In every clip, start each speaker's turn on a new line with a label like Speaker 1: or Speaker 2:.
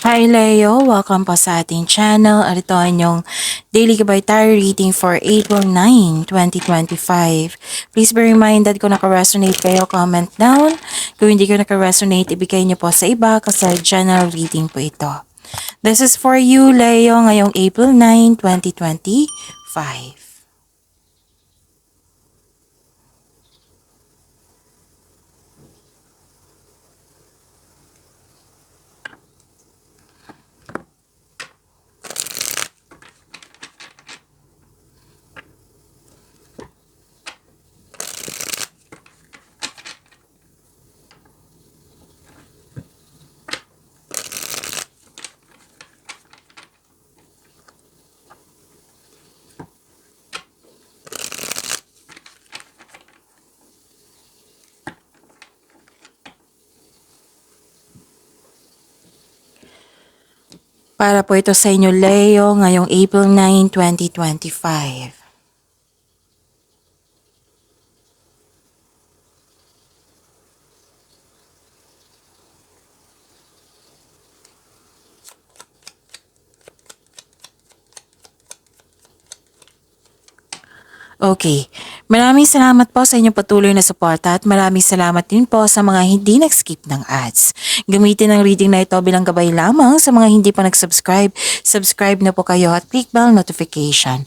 Speaker 1: Hi Leo! Welcome po sa ating channel at ito ang inyong daily Kabaytari reading for April 9, 2025. Please be reminded kung naka-resonate kayo, comment down. Kung hindi ko naka-resonate, ibigay niyo po sa iba kasi general reading po ito. This is for you Leo ngayong April 9, 2025. Para po ito sa inyo Leo ngayong April 9, 2025. Okay. Maraming salamat po sa inyong patuloy na suporta at maraming salamat din po sa mga hindi nag-skip ng ads. Gamitin ang reading na ito bilang gabay lamang sa mga hindi pa nag-subscribe. Subscribe na po kayo at click bell notification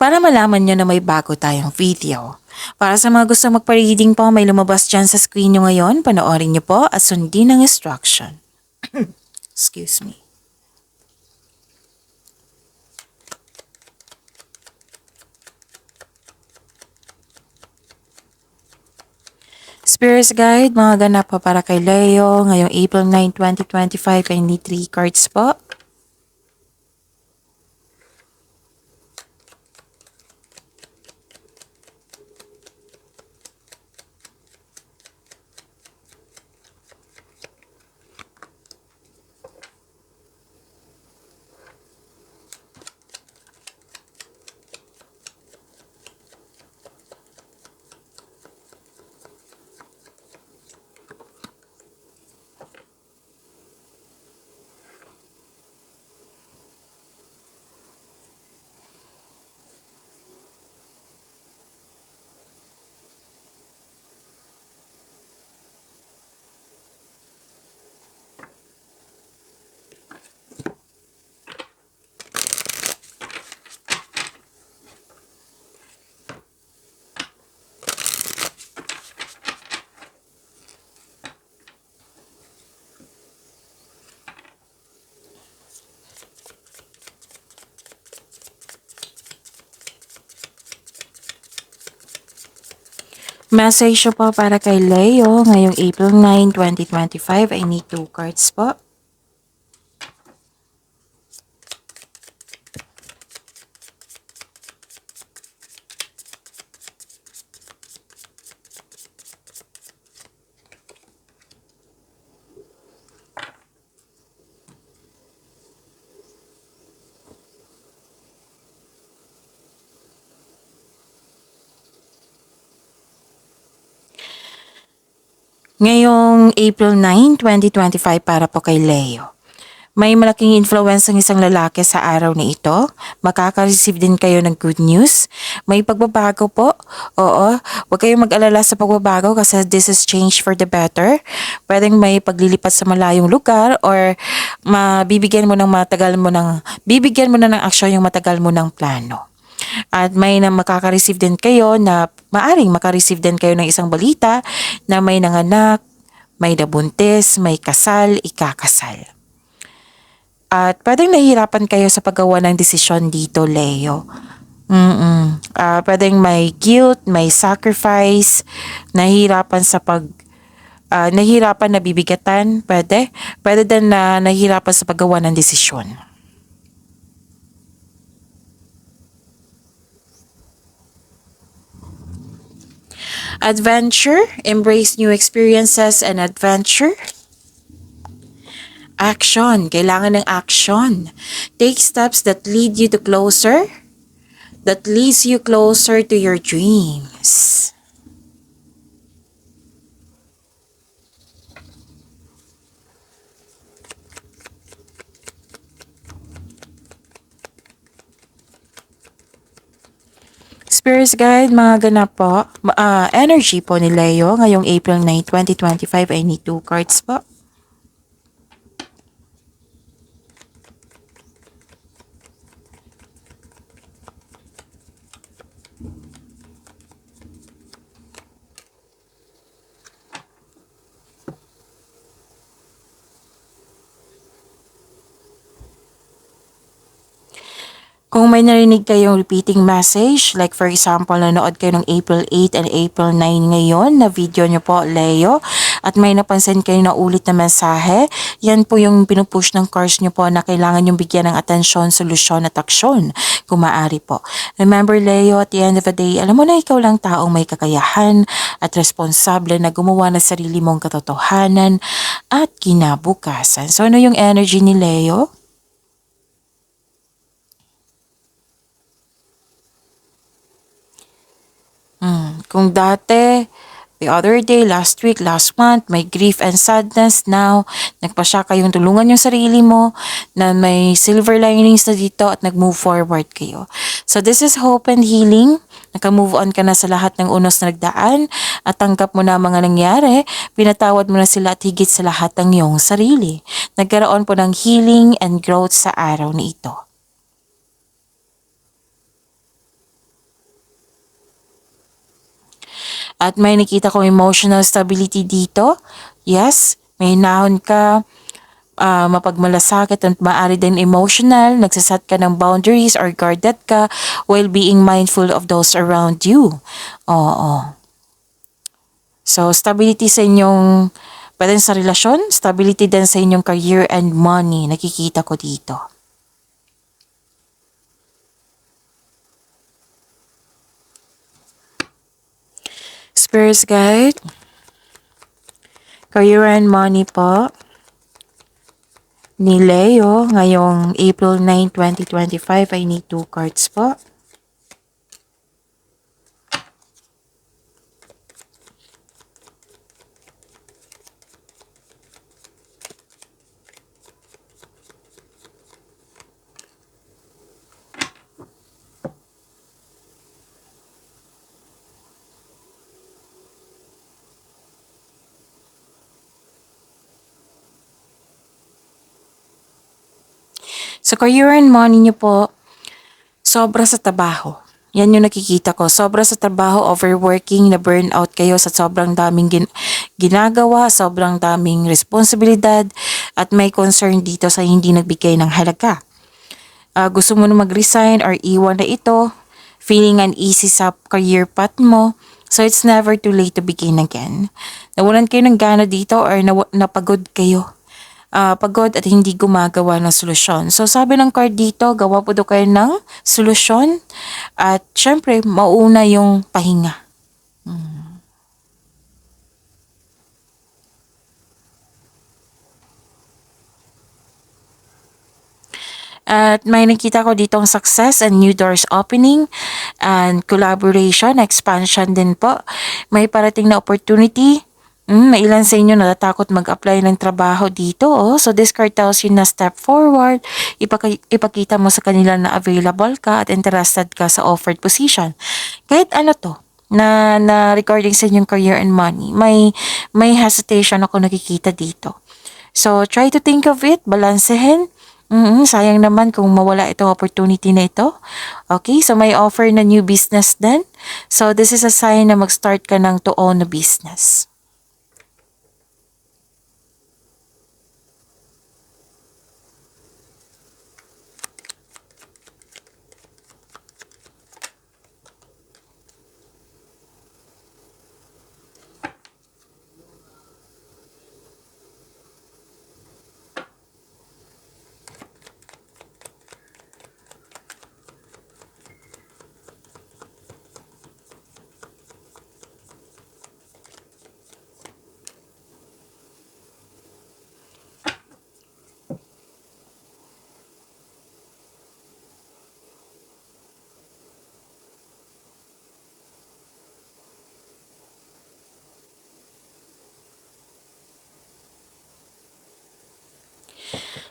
Speaker 1: para malaman nyo na may bago tayong video. Para sa mga gusto magpa-reading po, may lumabas dyan sa screen nyo ngayon. Panoorin nyo po at sundin ang instruction. Excuse me. Spirits Guide, mga ganap po para kay Leo ngayong April 9, 2025. I need 3 cards po. Message po para kay Leo ngayong April 9, 2025. I need 2 cards po. Ngayong April 9, 2025 para po kay Leo. May malaking influence ng isang lalaki sa araw na ito. Makaka-receive din kayo ng good news. May pagbabago po. Oo, huwag kayong mag-alala sa pagbabago kasi this is change for the better. Pwedeng may paglilipat sa malayong lugar or bibigyan mo na ng aksyon yung matagal mo ng plano. At may na makaka-receive din kayo na maaring maka-receive din kayo ng isang balita na may nanganak, may nabuntis, may kasal, ikakasal. At pwedeng nahihirapan kayo sa paggawa ng desisyon dito, Leo. Pwedeng may guilt, may sacrifice, nahihirapan na bibigatan, pwede din na nahihirapan sa paggawa ng desisyon. Adventure, embrace new experiences and adventure. Action, kailangan ng action. Take steps that leads you closer to your dreams. Spirits Guide, mga ganap po. Energy po ni Leo ngayong April 9, 2025 ay need 2 cards po. Kung may narinig kayong repeating message, like for example, nanood kayo ng April 8 and April 9 ngayon na video nyo po, Leo, at may napansin kayo na ulit na mensahe, yan po yung pinupush ng cards nyo po na kailangan yung bigyan ng atensyon, solusyon at aksyon kung maaari po. Remember, Leo, at the end of the day, alam mo na ikaw lang taong may kakayahan at responsable na gumawa ng sarili mong katotohanan at kinabukasan. So ano yung energy ni Leo? Kung dati, the other day, last week, last month, may grief and sadness, now, nagpasya kayong tulungan yung sarili mo, na may silver linings na dito at nag-move forward kayo. So this is hope and healing. Naka-move on ka na sa lahat ng unos na nagdaan at tanggap mo na ang mga nangyari, pinatawad mo na sila at higit sa lahat ng iyong sarili. Nagkaroon po ng healing and growth sa araw na ito. At may nakita kong emotional stability dito. Yes, may nahon ka, mapagmalasakit at maaari din emotional, nagsasat ka ng boundaries or guarded ka while being mindful of those around you. Oo. So, stability sa inyong, pwede sa relasyon, stability din sa inyong career and money, nakikita ko dito. Spirits Guide, career and money po ni Leo ngayong April 9, 2025 ay need 2 cards po. So, career and money nyo po, sobra sa trabaho. Yan yung nakikita ko. Sobra sa trabaho, overworking, na burnout kayo sa sobrang daming ginagawa, sobrang daming responsibilidad, at may concern dito sa hindi nagbigay ng halaga. Gusto mo na mag-resign or iwan na ito, feeling uneasy sa career path mo, so it's never too late to begin again. Nawalan kayo ng gana dito or napagod kayo. Pagod at hindi gumagawa ng solusyon. So sabi ng card dito, gawa po daw kayo ng solusyon at syempre mauna yung pahinga. At may nakita ko dito ang success and new doors opening and collaboration, expansion din po. May parating na opportunity. May ilan sa inyo natatakot mag-apply ng trabaho dito. Oh. So this card tells you na step forward, ipakita mo sa kanila na available ka at interested ka sa offered position. Kahit ano to, na regarding sa inyong career and money, may hesitation ako nakikita dito. So try to think of it, balansehin. Sayang naman kung mawala itong opportunity na ito. Okay, so may offer na new business din. So this is a sign na mag-start ka ng to own a business.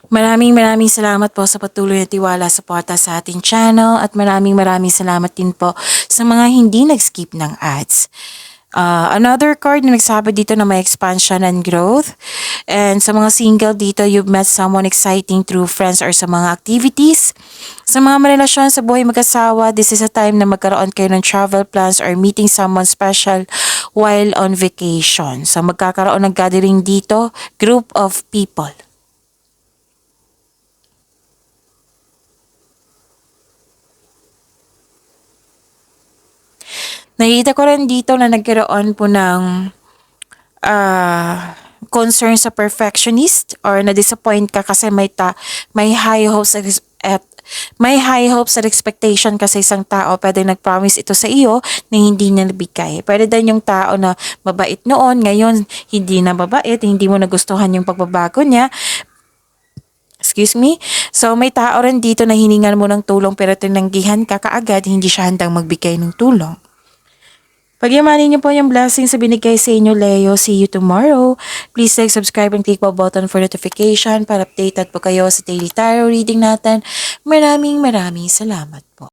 Speaker 1: Maraming salamat po sa patuloy na tiwala suporta sa ating channel at maraming salamat din po sa mga hindi nag-skip ng ads. Another card na nagsabi dito na may expansion and growth. And sa mga single dito, you've met someone exciting through friends or sa mga activities. Sa mga marelasyon sa buhay mag-asawa, this is a time na magkaroon kayo ng travel plans or meeting someone special while on vacation. So magkakaroon ng gathering dito, group of people. Nakita ko rin dito na nagkaroon po ng concern sa perfectionist or na-disappoint ka kasi may high hopes at may high hopes at expectation kasi isang tao pwede nag-promise ito sa iyo na hindi niya nabigay. Pwede din yung tao na mabait noon, ngayon hindi na mabait, hindi mo nagustuhan yung pagbabago niya. Excuse me? So may tao rin dito na hiningan mo ng tulong pero tinanggihan ka kaagad, hindi siya handang magbigay ng tulong. Pagyamanin niyo po yung blessings sa binigay sa inyo, Leo. See you tomorrow. Please like, subscribe, and click the button for notification para updated po kayo sa daily tarot reading natin. Maraming salamat po.